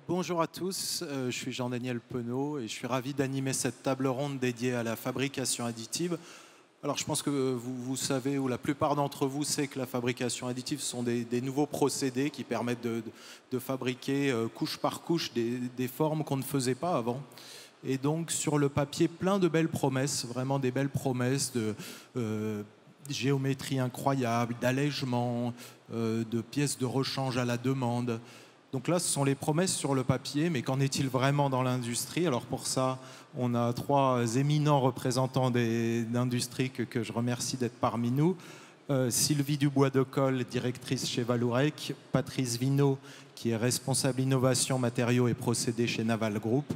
Bonjour à tous, je suis Jean-Daniel Penaud et je suis ravi d'animer cette table ronde dédiée à la fabrication additive. Alors je pense que vous savez, ou la plupart d'entre vous sait que la fabrication additive sont des nouveaux procédés qui permettent de fabriquer couche par couche des formes qu'on ne faisait pas avant. Et donc sur le papier, plein de belles promesses, vraiment des belles promesses de géométrie incroyable, d'allègement, de pièces de rechange à la demande. Donc là, ce sont les promesses sur le papier, mais qu'en est-il vraiment dans l'industrie? Alors pour ça, on a trois éminents représentants d'industrie que je remercie d'être parmi nous. Sylvie Dubois-Decol, directrice chez Vallourec, Patrice Vinaud, qui est responsable innovation, matériaux et procédés chez Naval Group,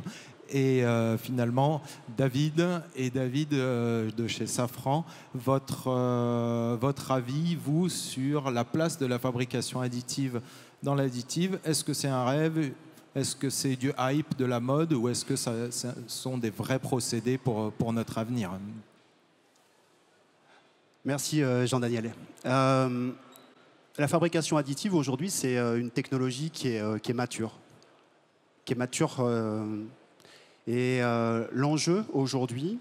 et finalement David de chez Safran. Votre avis, vous, sur la place de la fabrication additive dans l'additive? Est-ce que c'est un rêve? Est-ce que c'est du hype, de la mode, ou est-ce que ce sont des vrais procédés pour notre avenir? Merci Jean-Daniel. La fabrication additive aujourd'hui, c'est une technologie qui est mature. Et l'enjeu aujourd'hui,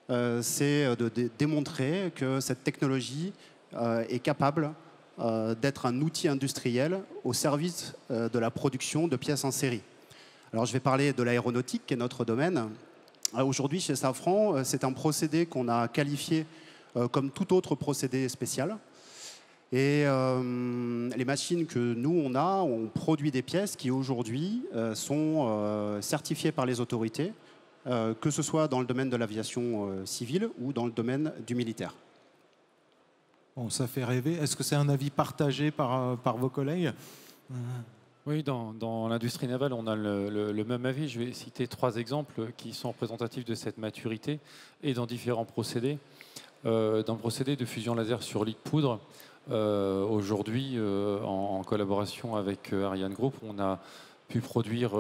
c'est de démontrer que cette technologie est capable d'être un outil industriel au service de la production de pièces en série. Alors je vais parler de l'aéronautique, qui est notre domaine. Aujourd'hui, chez Safran, c'est un procédé qu'on a qualifié comme tout autre procédé spécial. Et les machines que nous, on produit des pièces qui aujourd'hui sont certifiées par les autorités, que ce soit dans le domaine de l'aviation civile ou dans le domaine du militaire. Bon, ça fait rêver. Est-ce que c'est un avis partagé par vos collègues? Oui, dans l'industrie navale, on a le même avis. Je vais citer trois exemples qui sont représentatifs de cette maturité et dans différents procédés. Dans le procédé de fusion laser sur lit de poudre, aujourd'hui, en collaboration avec Ariane Group, on a pu produire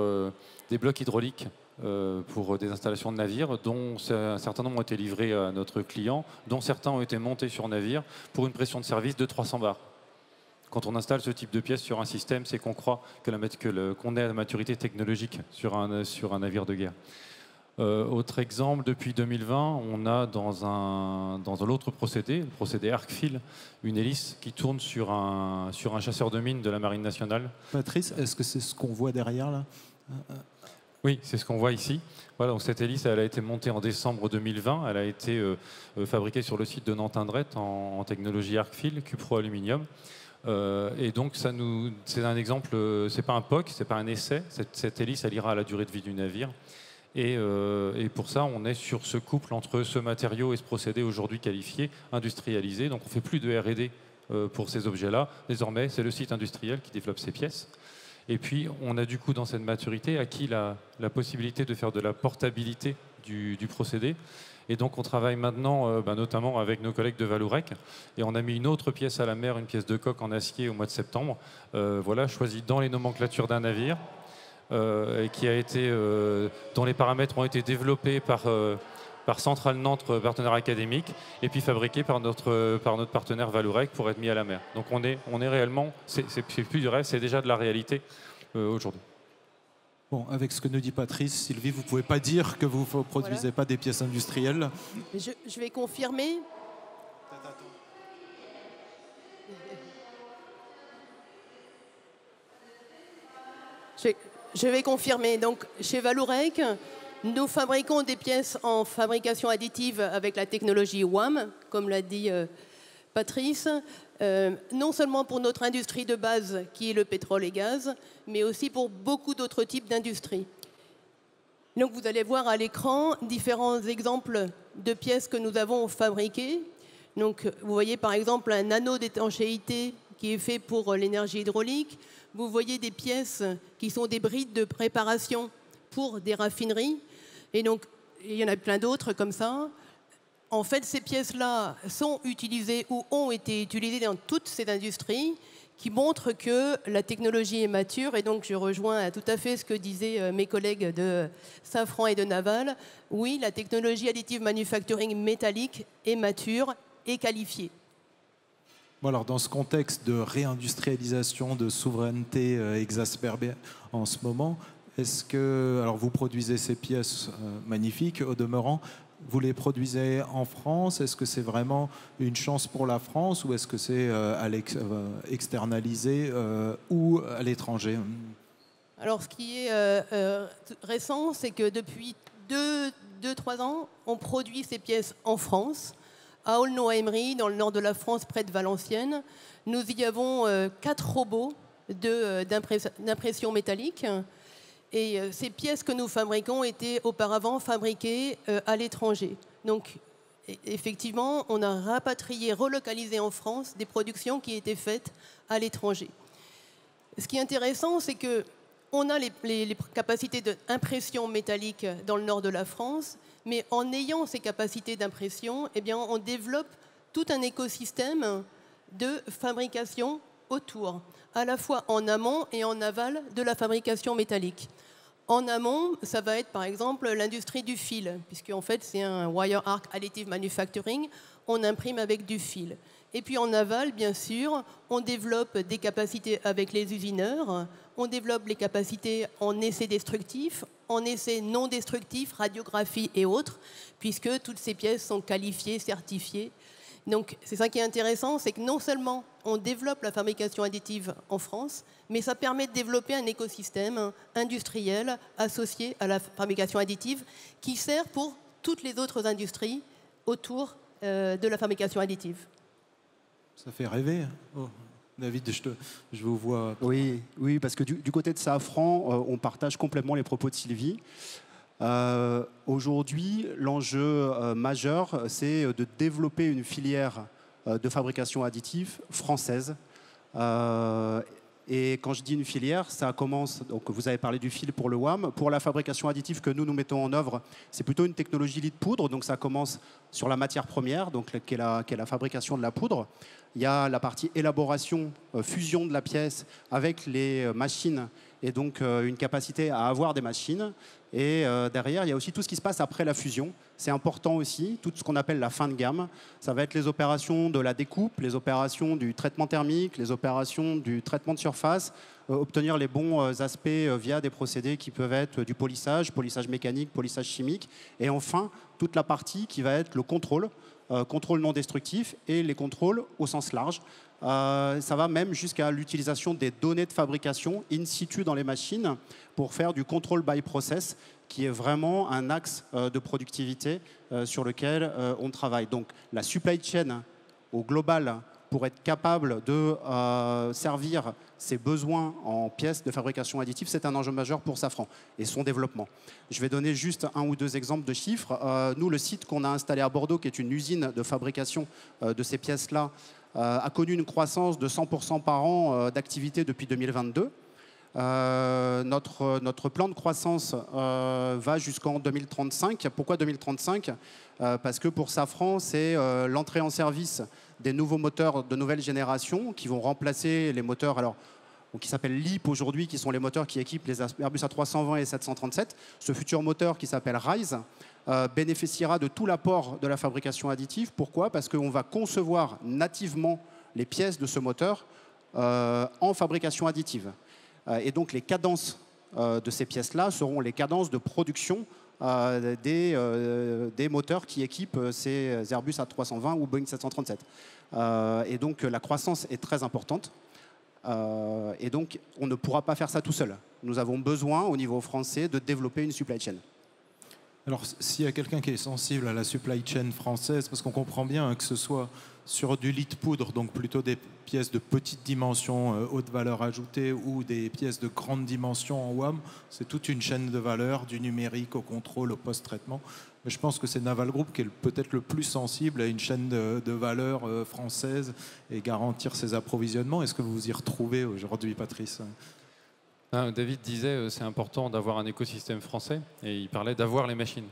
des blocs hydrauliques pour des installations de navires, dont un certain nombre ont été livrés à notre client, dont certains ont été montés sur navire pour une pression de service de 300 bars. Quand on installe ce type de pièces sur un système, c'est qu'on croit qu'on est à la maturité technologique sur un navire de guerre. Autre exemple, depuis 2020, on a dans l'autre procédé, le procédé Arc-Fil, une hélice qui tourne sur un chasseur de mines de la Marine nationale. Patrice, est-ce que c'est ce qu'on voit derrière là? Oui, c'est ce qu'on voit ici. Voilà, donc cette hélice, elle a été montée en décembre 2020. Elle a été fabriquée sur le site de Nantes-Indrette en technologie Arc-Fil, Cupro Aluminium. Et donc, c'est un exemple, c'est pas un POC, c'est pas un essai. Cette hélice, elle ira à la durée de vie du navire. Et pour ça, on est sur ce couple entre ce matériau et ce procédé aujourd'hui qualifié, industrialisé. Donc, on ne fait plus de R&D pour ces objets-là. Désormais, c'est le site industriel qui développe ces pièces. Et puis, on a du coup, dans cette maturité, acquis la possibilité de faire de la portabilité du procédé. Et donc, on travaille maintenant, notamment avec nos collègues de Vallourec. Et on a mis une autre pièce à la mer, une pièce de coque en acier au mois de septembre, voilà, choisie dans les nomenclatures d'un navire, qui a été, dont les paramètres ont été développés par Centrale Nantes, partenaire académique, et puis fabriqués par notre partenaire Vallourec pour être mis à la mer. Donc on est réellement, c'est plus du rêve, c'est déjà de la réalité aujourd'hui. Bon, avec ce que nous dit Patrice, Sylvie, vous ne pouvez pas dire que vous ne produisez pas des pièces industrielles. Je vais confirmer. Je vais confirmer. Donc, chez Vallourec, nous fabriquons des pièces en fabrication additive avec la technologie WAM, comme l'a dit Patrice, non seulement pour notre industrie de base, qui est le pétrole et gaz, mais aussi pour beaucoup d'autres types d'industries. Donc, vous allez voir à l'écran différents exemples de pièces que nous avons fabriquées. Donc, vous voyez par exemple un anneau d'étanchéité qui est fait pour l'énergie hydraulique. Vous voyez des pièces qui sont des brides de préparation pour des raffineries. Et donc, il y en a plein d'autres comme ça. En fait, ces pièces-là sont utilisées ou ont été utilisées dans toutes ces industries qui montrent que la technologie est mature. Et donc, je rejoins tout à fait ce que disaient mes collègues de Safran et de Naval. Oui, la technologie additive manufacturing métallique est mature et qualifiée. Bon, alors, dans ce contexte de réindustrialisation, de souveraineté exacerbée en ce moment, Est-ce que, alors vous produisez ces pièces magnifiques au demeurant, vous les produisez en France? Est-ce que c'est vraiment une chance pour la France ou est-ce que c'est externalisé ou à l'étranger? Alors, ce qui est récent, c'est que depuis 2-3 ans, on produit ces pièces en France, à Aulnoy-Aymeries, dans le nord de la France, près de Valenciennes. Nous y avons 4 robots d'impression métallique. Et ces pièces que nous fabriquons étaient auparavant fabriquées à l'étranger. Donc, effectivement, on a rapatrié, relocalisé en France des productions qui étaient faites à l'étranger. Ce qui est intéressant, c'est qu'on a les capacités d'impression métallique dans le nord de la France, mais en ayant ces capacités d'impression, eh bien, on développe tout un écosystème de fabrication autour, à la fois en amont et en aval de la fabrication métallique. En amont, ça va être par exemple l'industrie du fil, puisque en fait c'est un wire arc additive manufacturing, on imprime avec du fil. Et puis en aval, bien sûr, on développe des capacités avec les usineurs, on développe les capacités en essais destructifs, en essais non destructifs, radiographie et autres, puisque toutes ces pièces sont qualifiées, certifiées. Donc c'est ça qui est intéressant, c'est que non seulement on développe la fabrication additive en France, mais ça permet de développer un écosystème industriel associé à la fabrication additive qui sert pour toutes les autres industries autour de la fabrication additive. Ça fait rêver. Oh. David, je vous vois. Oui, parce que du côté de Safran, on partage complètement les propos de Sylvie. Aujourd'hui, l'enjeu majeur, c'est de développer une filière de fabrication additive française. Et quand je dis une filière, ça commence, donc vous avez parlé du fil pour le WAM. Pour la fabrication additive que nous mettons en œuvre, c'est plutôt une technologie lit de poudre, donc ça commence sur la matière première, donc qui est la fabrication de la poudre. Il y a la partie élaboration, fusion de la pièce avec les machines, et donc une capacité à avoir des machines. Et derrière, il y a aussi tout ce qui se passe après la fusion. C'est important aussi, tout ce qu'on appelle la fin de gamme. Ça va être les opérations de la découpe, les opérations du traitement thermique, les opérations du traitement de surface, obtenir les bons aspects via des procédés qui peuvent être du polissage mécanique, polissage chimique. Et enfin, toute la partie qui va être le contrôle non destructif et les contrôles au sens large. Ça va même jusqu'à l'utilisation des données de fabrication in situ dans les machines pour faire du control by process, qui est vraiment un axe de productivité sur lequel on travaille. Donc la supply chain au global, pour être capable de servir ses besoins en pièces de fabrication additive, c'est un enjeu majeur pour Safran et son développement. Je vais donner juste 1 ou 2 exemples de chiffres. Nous, le site qu'on a installé à Bordeaux, qui est une usine de fabrication de ces pièces-là, a connu une croissance de 100% par an d'activité depuis 2022. Notre plan de croissance va jusqu'en 2035. Pourquoi 2035 ? Parce que pour Safran, c'est l'entrée en service des nouveaux moteurs de nouvelle génération qui vont remplacer les moteurs qui s'appellent LEAP aujourd'hui, qui sont les moteurs qui équipent les Airbus A320 et 737. Ce futur moteur qui s'appelle RISE bénéficiera de tout l'apport de la fabrication additive. Pourquoi ? Parce qu'on va concevoir nativement les pièces de ce moteur en fabrication additive. Et donc les cadences de ces pièces-là seront les cadences de production des moteurs qui équipent ces Airbus A320 ou Boeing 737. Et donc la croissance est très importante. Et donc on ne pourra pas faire ça tout seul. Nous avons besoin au niveau français de développer une supply chain. Alors, s'il y a quelqu'un qui est sensible à la supply chain française, parce qu'on comprend bien que ce soit sur du lit de poudre, donc plutôt des pièces de petite dimension, haute valeur ajoutée, ou des pièces de grande dimension en WAM, c'est toute une chaîne de valeur, du numérique au contrôle, au post-traitement. Mais je pense que c'est Naval Group qui est peut-être le plus sensible à une chaîne de valeur française et garantir ses approvisionnements. Est-ce que vous vous y retrouvez aujourd'hui, Patrice ? David disait c'est important d'avoir un écosystème français et il parlait d'avoir les machines.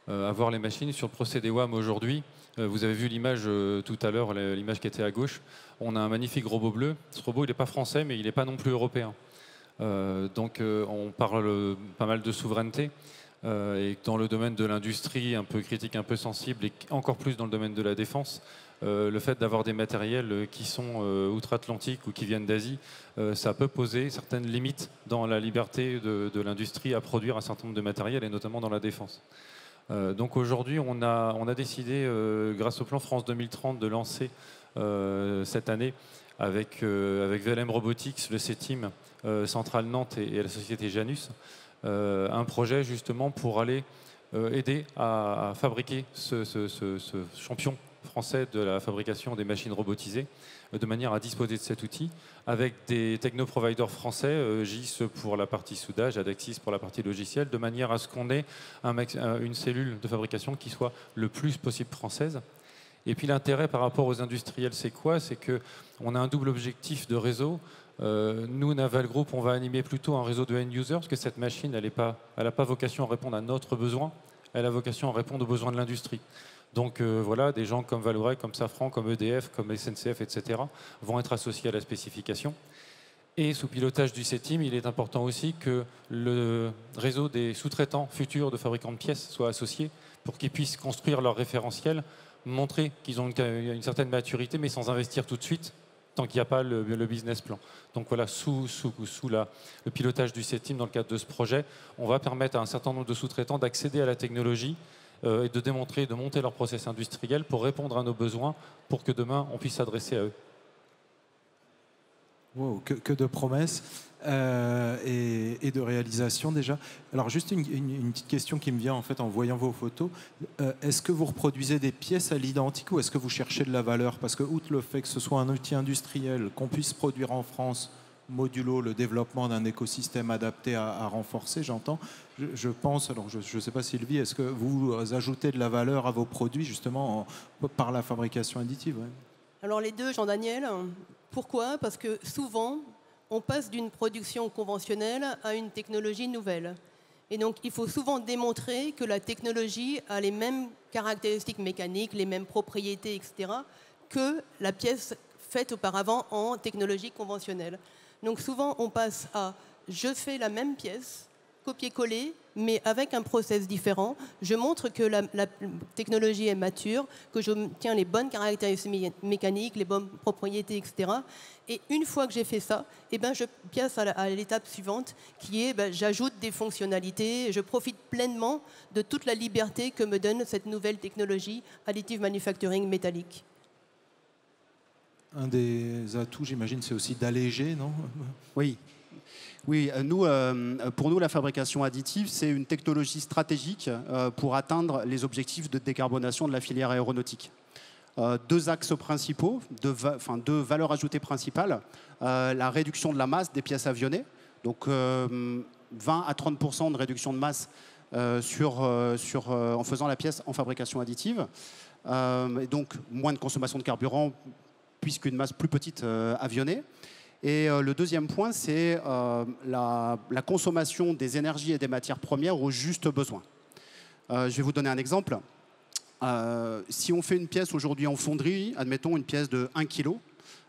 Avoir les machines sur le procédé WAM aujourd'hui. Vous avez vu l'image tout à l'heure, l'image qui était à gauche. On a un magnifique robot bleu. Ce robot, il n'est pas français, mais il n'est pas non plus européen. Donc on parle pas mal de souveraineté. Et dans le domaine de l'industrie un peu critique, un peu sensible, et encore plus dans le domaine de la défense, le fait d'avoir des matériels qui sont outre-Atlantique ou qui viennent d'Asie, ça peut poser certaines limites dans la liberté de l'industrie à produire un certain nombre de matériels, et notamment dans la défense. Donc aujourd'hui, on a décidé, grâce au plan France 2030, de lancer cette année avec VLM Robotics, le CETIM, Centrale Nantes et la société Janus, un projet justement pour aller aider à fabriquer ce champion français de la fabrication des machines robotisées, de manière à disposer de cet outil avec des techno-providers français, GIS pour la partie soudage, Adexis pour la partie logicielle, de manière à ce qu'on ait une cellule de fabrication qui soit le plus possible française. Et puis l'intérêt par rapport aux industriels, c'est quoi? C'est qu'on a un double objectif de réseau. Nous, Naval Group, on va animer plutôt un réseau de end-users, parce que cette machine, elle n'a pas vocation à répondre à notre besoin, elle a vocation à répondre aux besoins de l'industrie. Donc voilà, des gens comme Vallourec, comme Safran, comme EDF, comme SNCF, etc. vont être associés à la spécification. Et sous pilotage du CETIM, il est important aussi que le réseau des sous-traitants futurs de fabricants de pièces soit associé pour qu'ils puissent construire leur référentiel, montrer qu'ils ont une certaine maturité, mais sans investir tout de suite, tant qu'il n'y a pas le business plan. Donc voilà, sous le pilotage du CETIM, dans le cadre de ce projet, on va permettre à un certain nombre de sous-traitants d'accéder à la technologie et de démontrer, de monter leur process industriel pour répondre à nos besoins, pour que demain, on puisse s'adresser à eux. Wow, que de promesses et de réalisations déjà. Alors juste une petite question qui me vient en fait en voyant vos photos. Est-ce que vous reproduisez des pièces à l'identique ou est-ce que vous cherchez de la valeur? Parce que outre le fait que ce soit un outil industriel, qu'on puisse produire en France, modulo le développement d'un écosystème adapté à renforcer, j'entends. Je pense, alors je ne sais pas Sylvie, est-ce que vous ajoutez de la valeur à vos produits justement par la fabrication additive? Ouais. Alors les deux, Jean-Daniel. Pourquoi? Parce que souvent, on passe d'une production conventionnelle à une technologie nouvelle. Et donc, il faut souvent démontrer que la technologie a les mêmes caractéristiques mécaniques, les mêmes propriétés, etc., que la pièce faite auparavant en technologie conventionnelle. Donc souvent, on passe à « je fais la même pièce », copier-coller, mais avec un process différent. Je montre que la technologie est mature, que je tiens les bonnes caractéristiques mécaniques, les bonnes propriétés, etc. Et une fois que j'ai fait ça, eh ben, je passe à l'étape suivante, qui est j'ajoute des fonctionnalités, je profite pleinement de toute la liberté que me donne cette nouvelle technologie additive manufacturing métallique. Un des atouts, j'imagine, c'est aussi d'alléger, non? Oui. Oui, pour nous, la fabrication additive, c'est une technologie stratégique pour atteindre les objectifs de décarbonation de la filière aéronautique. Deux axes principaux, deux valeurs ajoutées principales. La réduction de la masse des pièces avionnées, donc 20 à 30% de réduction de masse en faisant la pièce en fabrication additive. Et donc moins de consommation de carburant, puisqu'une masse plus petite avionnée. Et le deuxième point, c'est la consommation des énergies et des matières premières au juste besoin. Je vais vous donner un exemple. Si on fait une pièce aujourd'hui en fonderie, admettons une pièce de 1 kg,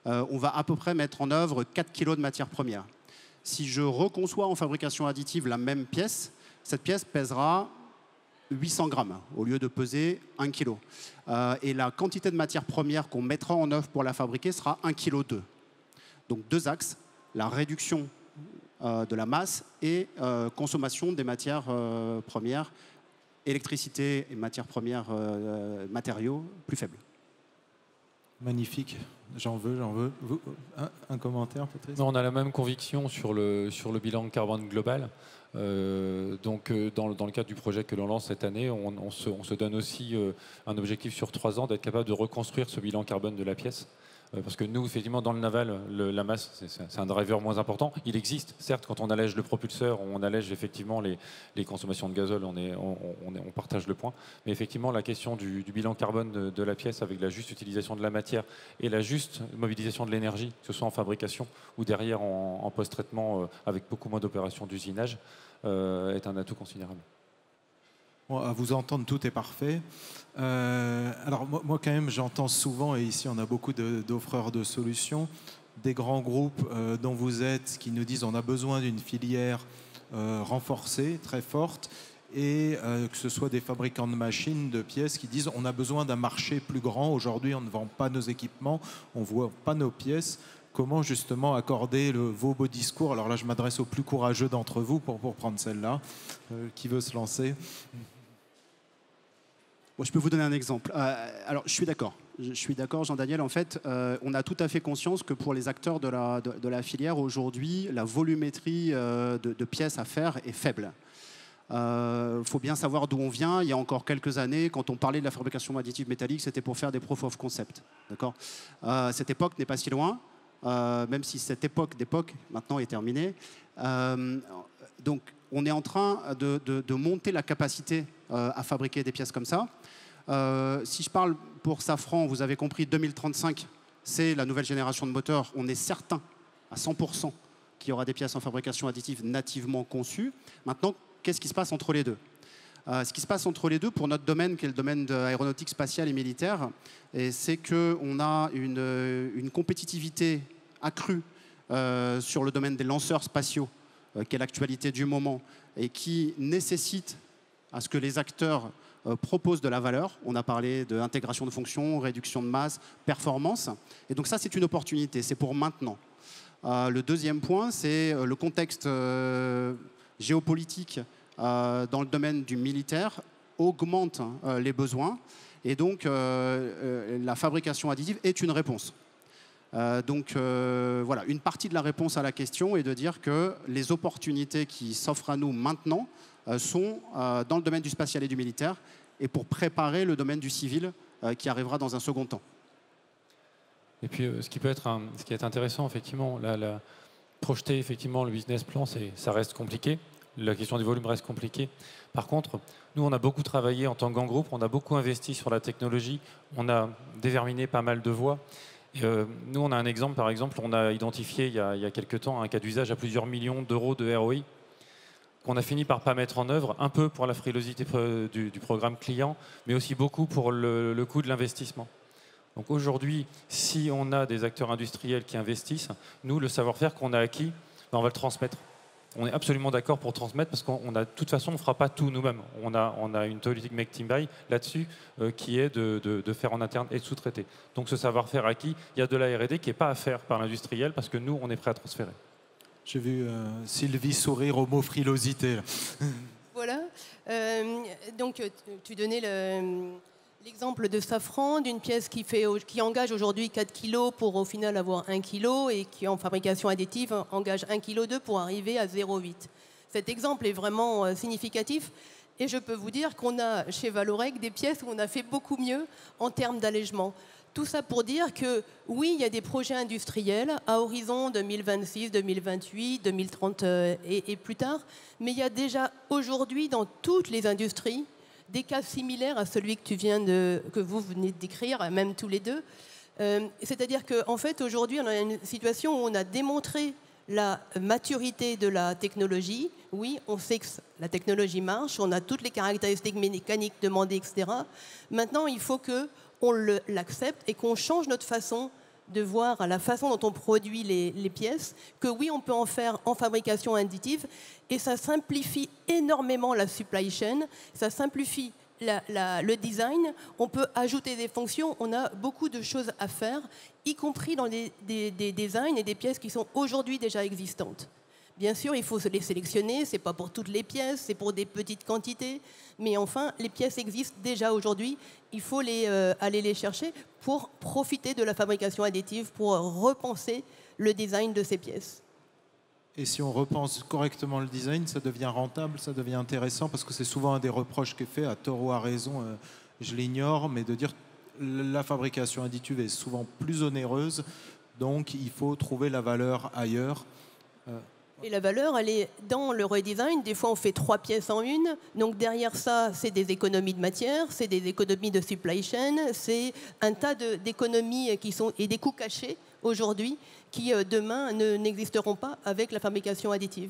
on va à peu près mettre en œuvre 4 kg de matières premières. Si je reconçois en fabrication additive la même pièce, cette pièce pèsera 800 grammes au lieu de peser 1 kg. Et la quantité de matières premières qu'on mettra en œuvre pour la fabriquer sera 1,2 kg. Donc deux axes, la réduction de la masse et consommation des matières premières, électricité et matières premières, matériaux plus faibles. Magnifique, j'en veux. Un commentaire peut-être? On a la même conviction sur le bilan carbone global. Donc dans le cadre du projet que l'on lance cette année, on se donne aussi un objectif sur 3 ans d'être capable de reconstruire ce bilan carbone de la pièce. Parce que nous, effectivement, dans le naval, la masse, c'est un driver moins important. Il existe, certes, quand on allège le propulseur, on allège effectivement les consommations de gazole, on partage le point. Mais effectivement, la question du bilan carbone de la pièce avec la juste utilisation de la matière et la juste mobilisation de l'énergie, que ce soit en fabrication ou derrière en post-traitement avec beaucoup moins d'opérations d'usinage, est un atout considérable. Bon, à vous entendre, tout est parfait. Alors moi quand même, j'entends souvent, et ici on a beaucoup d'offreurs de solutions, des grands groupes dont vous êtes, qui nous disent on a besoin d'une filière renforcée, très forte, et que ce soit des fabricants de machines, de pièces qui disent on a besoin d'un marché plus grand. Aujourd'hui, on ne vend pas nos équipements, on ne voit pas nos pièces. Comment justement accorder vos beaux discours? Alors là, je m'adresse aux plus courageux d'entre vous pour prendre celle-là. Qui veut se lancer? Bon, je peux vous donner un exemple. Alors, je suis d'accord. Je suis d'accord, Jean-Daniel. En fait, on a tout à fait conscience que pour les acteurs de la filière, aujourd'hui, la volumétrie de pièces à faire est faible. Faut bien savoir d'où on vient. Il y a encore quelques années, quand on parlait de la fabrication additive métallique, c'était pour faire des proof of concept. D'accord. Cette époque n'est pas si loin, même si cette époque maintenant est terminée. Donc, on est en train de monter la capacité à fabriquer des pièces comme ça. Si je parle pour Safran, vous avez compris, 2035, c'est la nouvelle génération de moteurs. On est certain à 100% qu'il y aura des pièces en fabrication additive nativement conçues. Maintenant, qu'est-ce qui se passe entre les deux? Ce qui se passe entre les deux, pour notre domaine, qui est le domaine de l'aéronautique spatiale et militaire, c'est qu'on a une compétitivité accrue sur le domaine des lanceurs spatiaux, qui est l'actualité du moment, et qui nécessite à ce que les acteurs proposent de la valeur. On a parlé d'intégration de fonctions, réduction de masse, performance. Et donc ça, c'est une opportunité, c'est pour maintenant. Le deuxième point, c'est le contexte géopolitique dans le domaine du militaire augmente les besoins. Et donc, la fabrication additive est une réponse. Donc voilà, une partie de la réponse à la question est de dire que les opportunités qui s'offrent à nous maintenant sont dans le domaine du spatial et du militaire, et pour préparer le domaine du civil qui arrivera dans un second temps. Et puis ce qui est intéressant, effectivement, projeter effectivement le business plan, ça reste compliqué. La question du volume reste compliquée. Par contre, nous, on a beaucoup travaillé en tant que grand groupe, on a beaucoup investi sur la technologie, on a déterminé pas mal de voies. Et, nous, on a un exemple, par exemple, on a identifié il y a quelques temps un cas d'usage à plusieurs millions d'euros de ROI qu'on a fini par pas mettre en œuvre, un peu pour la frilosité du programme client, mais aussi beaucoup pour le coût de l'investissement. Donc aujourd'hui, si on a des acteurs industriels qui investissent, nous, le savoir-faire qu'on a acquis, on va le transmettre. On est absolument d'accord pour transmettre parce qu'on a, de toute façon, on ne fera pas tout nous-mêmes. On a une politique Make Team Buy là-dessus qui est de faire en interne et de sous-traiter. Donc ce savoir-faire acquis, il y a de la R&D qui n'est pas à faire par l'industriel parce que nous, on est prêt à transférer. J'ai vu Sylvie sourire au mot frilosité. Voilà. Donc tu donnais l'exemple de Safran, d'une pièce qui engage aujourd'hui 4 kg pour au final avoir 1 kg et qui en fabrication additive engage 1,2 kg pour arriver à 0,8. Cet exemple est vraiment significatif et je peux vous dire qu'on a chez Vallourec des pièces où on a fait beaucoup mieux en termes d'allègement. Tout ça pour dire que oui, il y a des projets industriels à horizon 2026, 2028, 2030 et plus tard, mais il y a déjà aujourd'hui dans toutes les industries des cas similaires à celui que vous venez de décrire, même tous les deux. C'est-à-dire qu'en fait, aujourd'hui, on a une situation où on a démontré la maturité de la technologie. Oui, on sait que la technologie marche, on a toutes les caractéristiques mécaniques demandées, etc. Maintenant, il faut qu'on l'accepte et qu'on change notre façon de voir à la façon dont on produit les pièces, que oui, on peut en faire en fabrication additive, et ça simplifie énormément la supply chain, ça simplifie le design, on peut ajouter des fonctions, on a beaucoup de choses à faire, y compris dans des designs et des pièces qui sont aujourd'hui déjà existantes. Bien sûr, il faut les sélectionner, ce n'est pas pour toutes les pièces, c'est pour des petites quantités, mais enfin, les pièces existent déjà aujourd'hui, il faut aller les chercher pour profiter de la fabrication additive, pour repenser le design de ces pièces. Et si on repense correctement le design, ça devient rentable, ça devient intéressant, parce que c'est souvent un des reproches qui est fait, à tort ou à raison, je l'ignore, mais de dire la fabrication additive est souvent plus onéreuse, donc il faut trouver la valeur ailleurs. Et la valeur, elle est dans le redesign. Des fois, on fait 3 pièces en une. Donc derrière ça, c'est des économies de matière, c'est des économies de supply chain, c'est un tas d'économies et des coûts cachés aujourd'hui qui, demain, n'existeront pas avec la fabrication additive.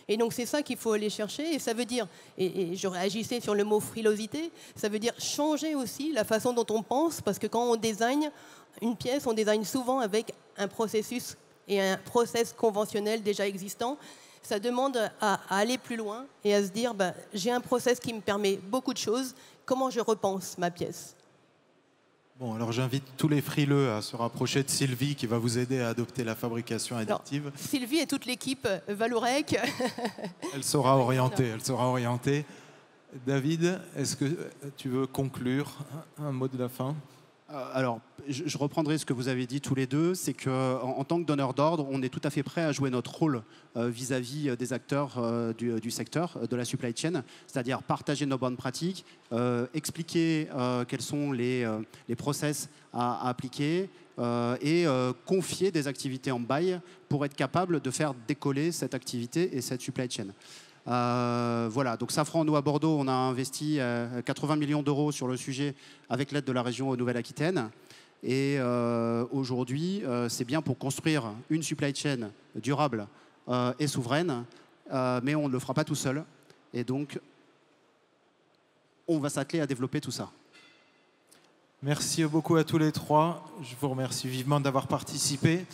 Et donc c'est ça qu'il faut aller chercher. Et ça veut dire, et je réagissais sur le mot frilosité, ça veut dire changer aussi la façon dont on pense, parce que quand on design une pièce, on design souvent avec un processus et un process conventionnel déjà existant. ça demande à aller plus loin et à se dire, bah, j'ai un process qui me permet beaucoup de choses, comment je repense ma pièce? Bon, alors j'invite tous les frileux à se rapprocher de Sylvie qui va vous aider à adopter la fabrication Alors, additive. Sylvie et toute l'équipe Vallourec. Elle saura orienter, elle saura orienter. David, est-ce que tu veux conclure un mot de la fin? Alors, je reprendrai ce que vous avez dit tous les deux, c'est qu'en tant que donneur d'ordre, on est tout à fait prêt à jouer notre rôle vis-à-vis des acteurs du secteur, de la supply chain, c'est-à-dire partager nos bonnes pratiques, expliquer quels sont les process à appliquer et confier des activités en bail pour être capable de faire décoller cette activité et cette supply chain. Voilà, donc Safran, nous à Bordeaux, on a investi 80 millions d'euros sur le sujet avec l'aide de la région Nouvelle-Aquitaine. Et aujourd'hui, c'est bien pour construire une supply chain durable et souveraine, mais on ne le fera pas tout seul. Et donc, on va s'atteler à développer tout ça. Merci beaucoup à tous les trois. Je vous remercie vivement d'avoir participé.